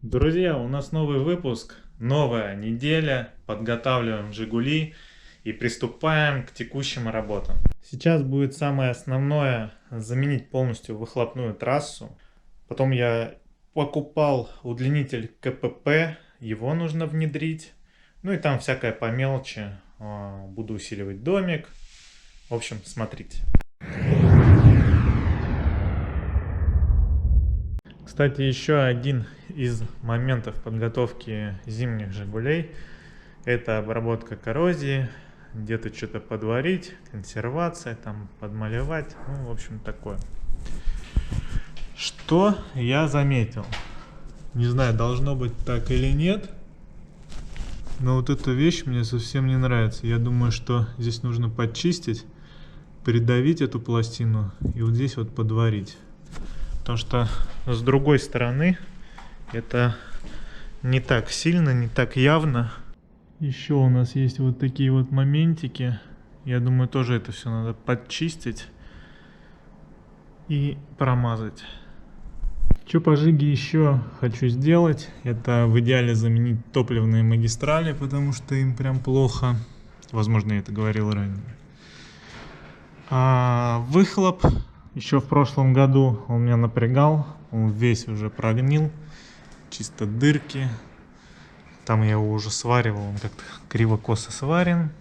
Друзья, у нас новый выпуск, новая неделя, подготавливаем «Жигули» и приступаем к текущим работам. Сейчас будет самое основное — заменить полностью выхлопную трассу. Потом я покупал удлинитель КПП, его нужно внедрить. Ну и там всякое по мелочи. Буду усиливать домик. В общем, смотрите. Кстати, еще один из моментов подготовки зимних «Жигулей» — это обработка коррозии, где-то что-то подварить, консервация, там подмалевать, ну, в общем, такое. Что я заметил? Не знаю, должно быть так или нет, но вот эта вещь мне совсем не нравится. Я думаю, что здесь нужно подчистить, придавить эту пластину и вот здесь вот подварить. Потому что с другой стороны это не так сильно, не так явно. Еще у нас есть вот такие вот моментики. Я думаю, тоже это все надо подчистить и промазать. Что по жиге еще хочу сделать? Это в идеале заменить топливные магистрали, потому что им прям плохо. Возможно, я это говорил ранее. А выхлоп еще в прошлом году он меня напрягал. Он весь уже прогнил. Чисто дырки. Там я его уже сваривал. Он как-то криво-косо сварен.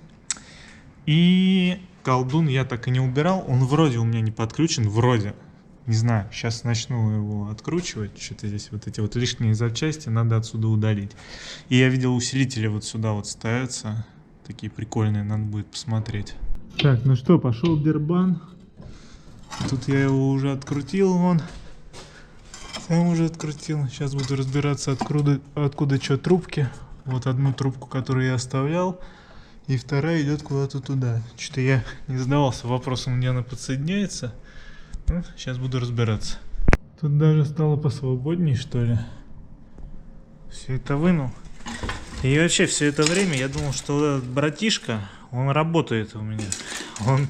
И колдун я так и не убирал. Он вроде у меня не подключен. Вроде. Не знаю. Сейчас начну его откручивать. Что-то здесь вот эти вот лишние запчасти надо отсюда удалить. И я видел, усилители вот сюда вот ставятся. Такие прикольные. Надо будет посмотреть. Так, ну что, пошел дербан. Тут я его уже открутил, вон. Сам уже открутил. Сейчас буду разбираться, откуда что трубки. Вот одну трубку, которую я оставлял. И вторая идет куда-то туда. Что-то я не задавался вопросом, где она подсоединяется. Ну, сейчас буду разбираться. Тут даже стало посвободней, что ли. Все это вынул. И вообще все это время я думал, что этот братишка, он работает у меня. Он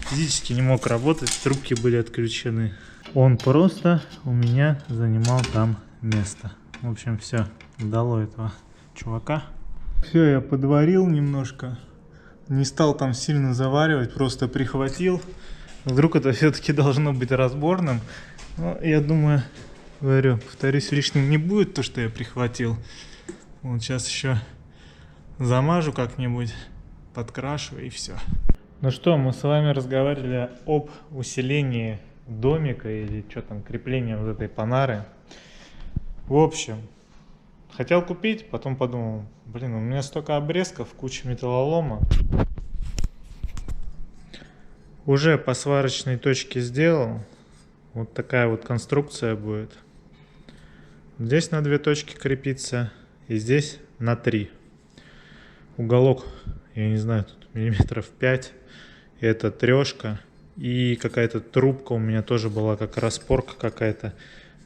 физически не мог работать, трубки были отключены. Он просто у меня занимал там место. В общем, все, дало этого чувака. Все, я подварил немножко. Не стал там сильно заваривать, просто прихватил. Вдруг это все-таки должно быть разборным. Но я думаю, говорю, повторюсь, лишним не будет то, что я прихватил. Вот сейчас еще замажу как-нибудь, подкрашу и все. Ну что, мы с вами разговаривали об усилении домика или что там, крепление вот этой панары. В общем, хотел купить, потом подумал, блин, у меня столько обрезков, куча металлолома. Уже по сварочной точке сделал. Вот такая вот конструкция будет. Здесь на 2 точки крепится и здесь на 3. Уголок, я не знаю, тут миллиметров 5. Это трешка. И какая-то трубка у меня тоже была, как распорка какая-то.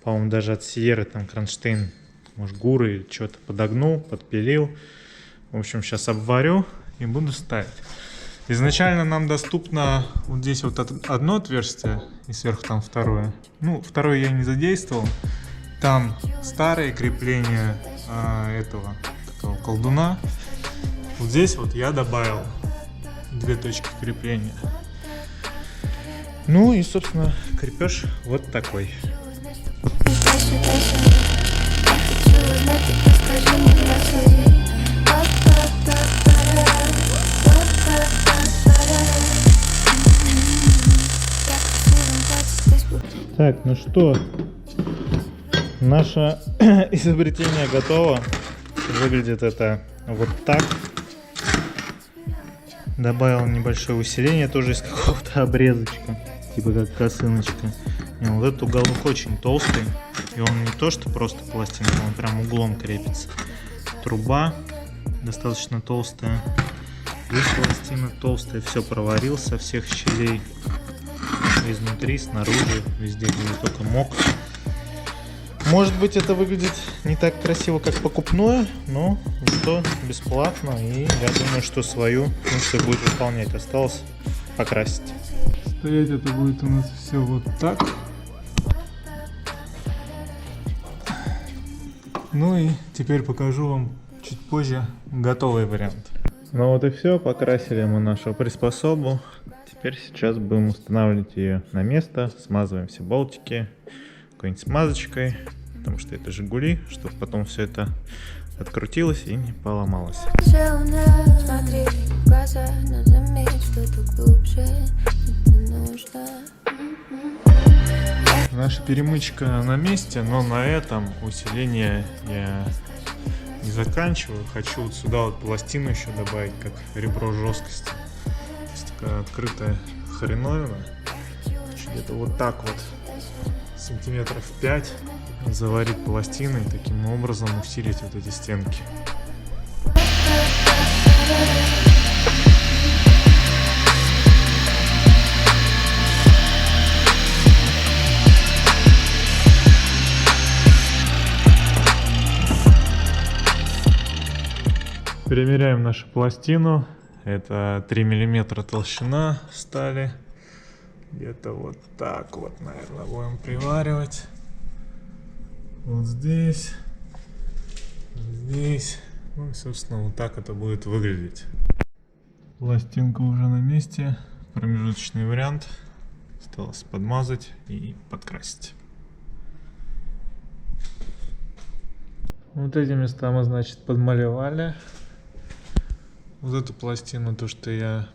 По-моему, даже от Сиеры, там кронштейн, может, гуры или что-то подогнул, подпилил. В общем, сейчас обварю и буду ставить. Изначально нам доступно вот здесь вот одно отверстие и сверху там второе. Ну, второе я не задействовал. Там старые крепления этого такого колдуна. Вот здесь вот я добавил 2 точки крепления. Ну и, собственно, крепеж вот такой. Так, ну что, наше изобретение готово. Выглядит это вот так. Добавил небольшое усиление тоже из какого-то обрезочка, типа как косыночка. И вот этот уголок очень толстый, и он не то что просто пластинка, он прям углом крепится. Труба достаточно толстая, здесь пластина толстая, все проварил со всех щелей, изнутри, снаружи, везде, где только мог. Может быть, это выглядит не так красиво, как покупное, но зато бесплатно, и я думаю, что свою функцию будет выполнять. Осталось покрасить. Стоять это будет у нас все вот так. Ну и теперь покажу вам чуть позже готовый вариант. Ну вот и все, покрасили мы нашу приспособу. Теперь сейчас будем устанавливать ее на место, смазываем все болтики какой-нибудь смазочкой, потому что это Жигули, чтобы потом все это открутилось и не поломалось. Наша перемычка на месте, но на этом усиление я не заканчиваю. Хочу вот сюда вот пластину еще добавить, как ребро жесткости. То есть такая открытая хреновина. Где-то вот так вот, сантиметров 5, заварить пластиной, таким образом усилить вот эти стенки. Примеряем нашу пластину. Это 3 миллиметра толщина стали. Где-то вот так вот, наверное, будем приваривать. Вот здесь. Здесь. Ну и, собственно, вот так это будет выглядеть. Пластинка уже на месте. Промежуточный вариант. Осталось подмазать и подкрасить. Вот эти места мы, значит, подмалевали. Вот эту пластину, то, что я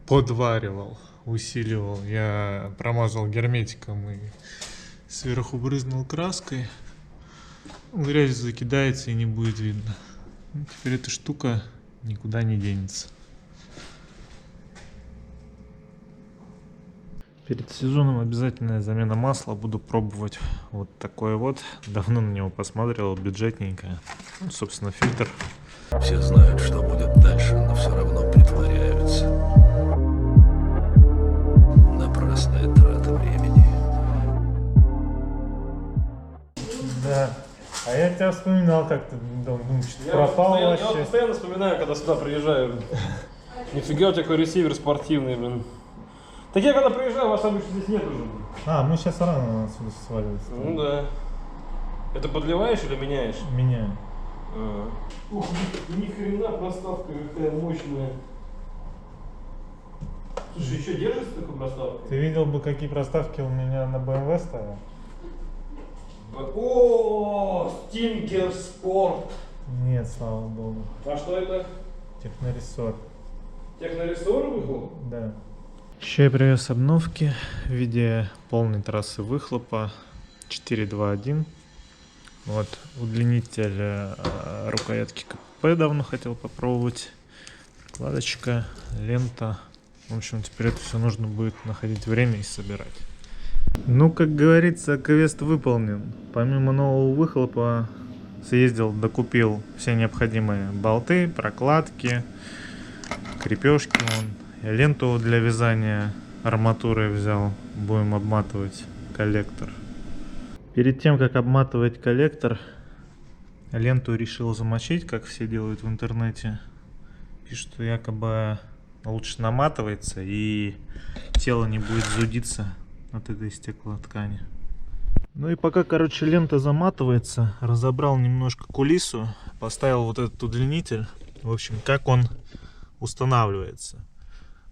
подваривал, усиливал, я промазал герметиком и сверху брызнул краской. Грязь закидается и не будет видно. Теперь эта штука никуда не денется. Перед сезоном обязательная замена масла. Буду пробовать вот такое вот. Давно на него посмотрел, бюджетненькое. Ну, собственно, фильтр. Все знают, что будет дальше, но все равно притворяются. Напрасная трата времени. Да. А я тебя вспоминал, как ты думаешь, пропал вообще. Я постоянно вспоминаю, когда сюда приезжаю. Нифига у тебя какой ресивер спортивный, блин. Так я когда приезжаю, вас обычно здесь нет уже. А, мы сейчас рано отсюда сваливаться. Ну да. Это подливаешь или меняешь? Меняем. Ух, ни хрена проставка какая мощная. Слушай, еще держится такой проставкой? Ты видел бы, какие проставки у меня на BMW стоят? О, Stinger Sport. Нет, слава богу. А что это? Технорессор. Технорессор выхлоп? Да. Еще я привез обновки в виде полной трассы выхлопа 4.2.1. Вот удлинитель рукоятки КПП давно хотел попробовать. Прокладочка, лента. В общем, теперь это все нужно будет находить время и собирать. Ну, как говорится, квест выполнен. Помимо нового выхлопа съездил, докупил все необходимые болты, прокладки, крепежки. Ленту для вязания арматуры взял. Будем обматывать коллектор. Перед тем, как обматывать коллектор, ленту решил замочить, как все делают в интернете. Пишут, что якобы лучше наматывается и тело не будет зудиться от этой стеклоткани. Ну и пока, короче, лента заматывается, разобрал немножко кулису, поставил вот этот удлинитель. В общем, как он устанавливается.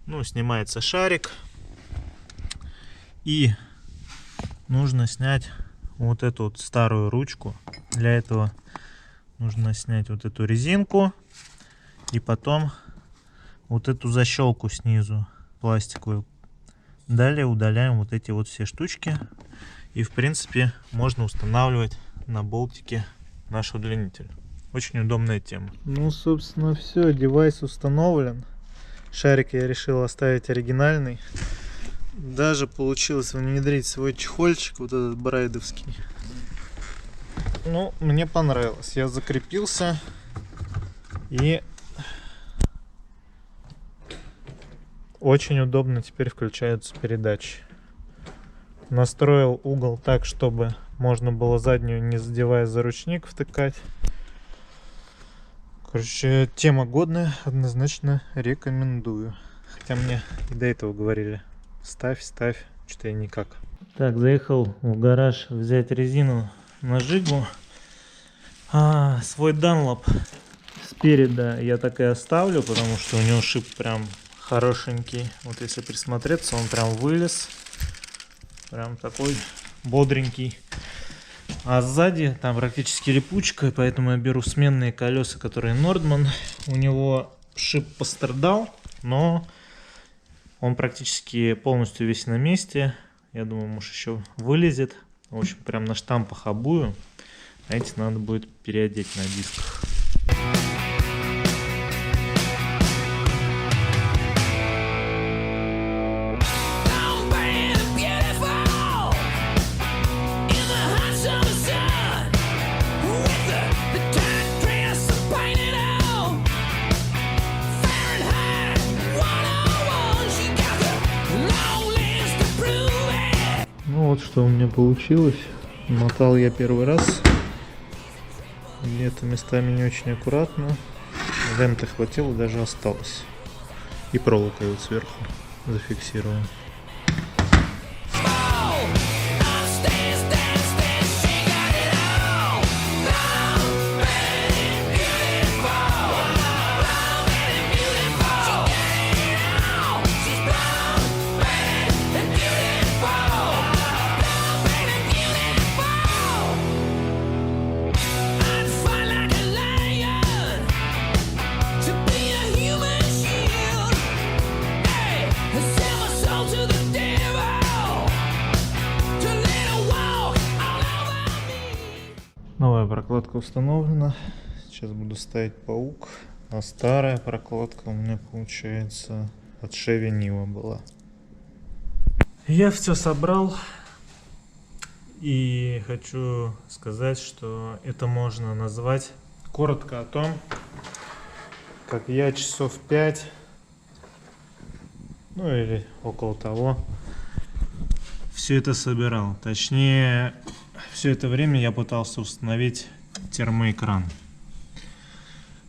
Ну, снимается шарик. И нужно снять вот эту вот старую ручку. Для этого нужно снять вот эту резинку. И потом вот эту защелку снизу пластиковую. Далее удаляем вот эти вот все штучки. И в принципе можно устанавливать на болтике наш удлинитель. Очень удобная тема. Ну, собственно, все, девайс установлен. Шарик я решил оставить оригинальный. Даже получилось внедрить свой чехольчик, вот этот брайдовский. Ну, мне понравилось. Я закрепился. И очень удобно теперь включаются передачи. Настроил угол так, чтобы можно было заднюю, не задевая за ручник, втыкать. Короче, тема годная, однозначно рекомендую. Хотя мне и до этого говорили, ставь, что-то я никак. Так, заехал в гараж взять резину на Жигу. Свой Dunlop спереди я так и оставлю, потому что у него шип прям хорошенький. Вот если присмотреться, он прям вылез. Прям такой бодренький. А сзади там практически липучка, и поэтому я беру сменные колеса, которые Nordman. У него шип пострадал, но он практически полностью весь на месте. Я думаю, может еще вылезет. В общем, прям на штампах обую. А эти надо будет переодеть на дисках. Вот что у меня получилось. Мотал я первый раз. Где-то местами не очень аккуратно. Вента хватило, даже осталось. И проволокой вот сверху зафиксировал. Новая прокладка установлена. Сейчас буду ставить паук. А старая прокладка у меня получается от Chevy Niva была. Я все собрал. И хочу сказать, что это можно назвать коротко о том, как я часов 5, ну или около того, все это собирал. Точнее, все это время я пытался установить термоэкран.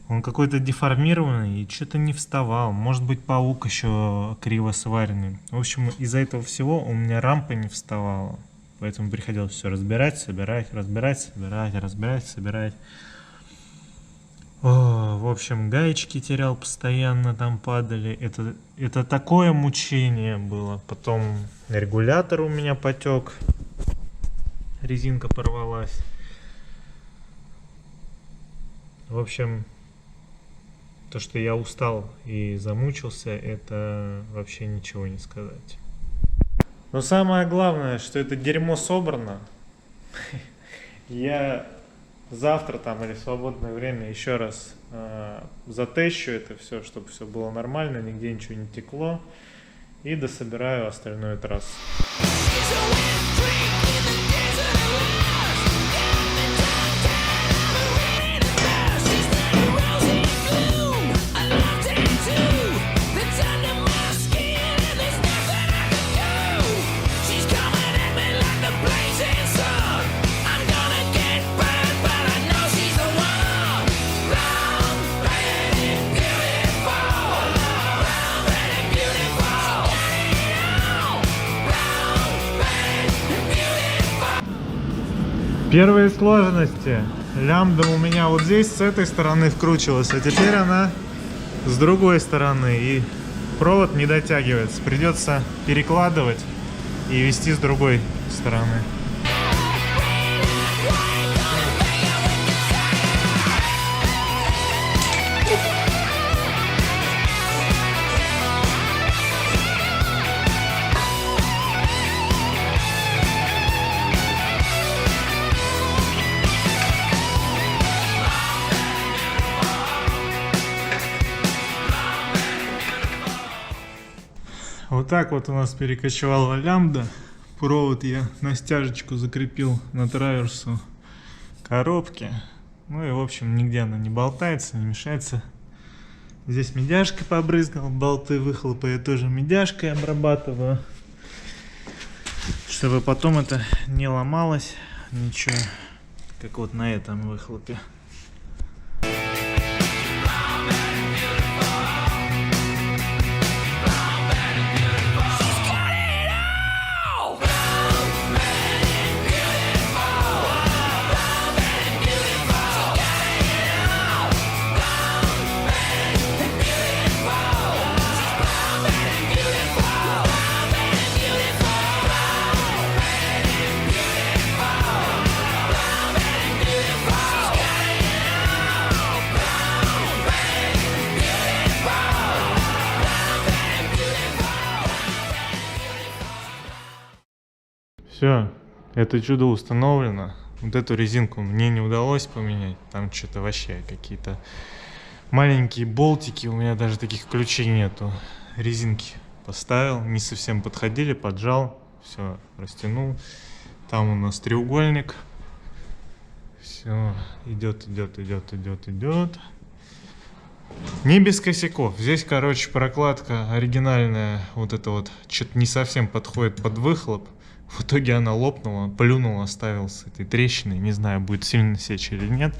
Он какой-то деформированный и что-то не вставал. Может быть, паук еще криво сваренный. В общем, из-за этого всего у меня рампа не вставала. Поэтому приходилось все разбирать, собирать, разбирать, собирать, разбирать, собирать. В общем, гаечки терял постоянно, там падали. Это такое мучение было. Потом регулятор у меня потек. Резинка порвалась. В общем, то, что я устал и замучился, это вообще ничего не сказать. Но самое главное, что это дерьмо собрано. Я завтра там или в свободное время еще раз затещу это все, чтобы все было нормально, нигде ничего не текло. И дособираю остальную трассу. Первые сложности. Лямбда у меня вот здесь с этой стороны вкручивалась, а теперь она с другой стороны. И провод не дотягивается. Придется перекладывать и вести с другой стороны. Вот так вот у нас перекочевала лямбда. Провод я на стяжечку закрепил на траверсу коробки. Ну и в общем нигде она не болтается, не мешается. Здесь медяшкой побрызгал, болты выхлопа я тоже медяшкой обрабатываю, чтобы потом это не ломалось ничего, как вот на этом выхлопе. Все, это чудо установлено. Вот эту резинку мне не удалось поменять. Там что-то вообще какие-то маленькие болтики. У меня даже таких ключей нету. Резинки поставил, не совсем подходили, поджал. Все, растянул. Там у нас треугольник. Все, идет. Не без косяков. Здесь, короче, прокладка оригинальная. Вот это вот что-то не совсем подходит под выхлоп. В итоге она лопнула, плюнул, оставил с этой трещиной. Не знаю, будет сильно сечь или нет.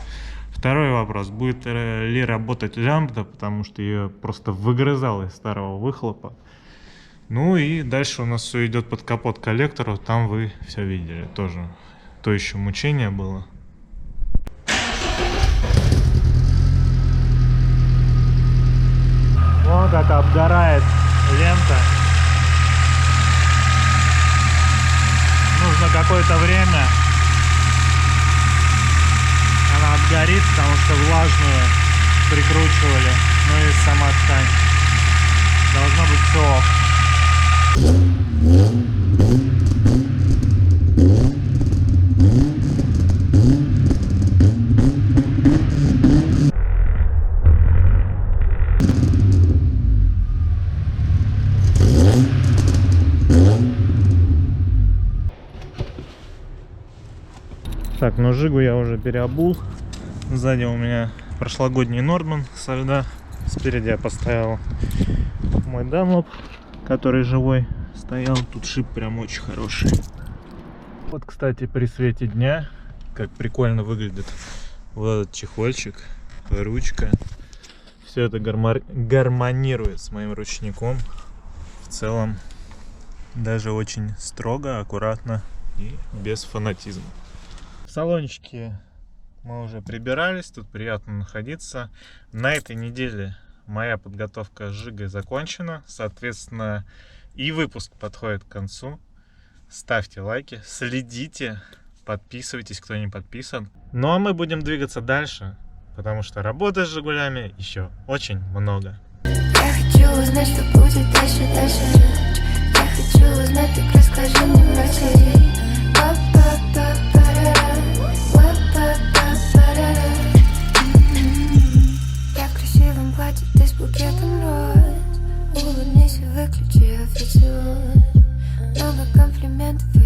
Второй вопрос. Будет ли работать лямбда, потому что ее просто выгрызал из старого выхлопа. Ну и дальше у нас все идет под капот коллектору. Там вы все видели тоже. То еще мучение было. Вон как обгорает лента. Нужно какое-то время. Она обгорит, потому что влажную прикручивали. Ну и сама ткань. Должно быть все ок. Так, ну Жигу я уже переобул. Сзади у меня прошлогодний Нордман со льда. Спереди я поставил мой Данлоп, который живой стоял. Тут шип прям очень хороший. Вот, кстати, при свете дня, как прикольно выглядит вот этот чехольчик, ручка. Все это гармонирует с моим ручником. В целом, даже очень строго, аккуратно и без фанатизма. В салончике мы уже прибирались, тут приятно находиться. На этой неделе моя подготовка с Жигой закончена, соответственно, и выпуск подходит к концу. Ставьте лайки, следите, подписывайтесь, кто не подписан. Ну а мы будем двигаться дальше, потому что работы с Жигулями еще очень много. Я хочу узнать, что будет дальше. Я хочу узнать, так расскажи мне про людей. Я в красивом платье, ты с букетом роз. Улыбнись и выключи официоз. Много комплиментов.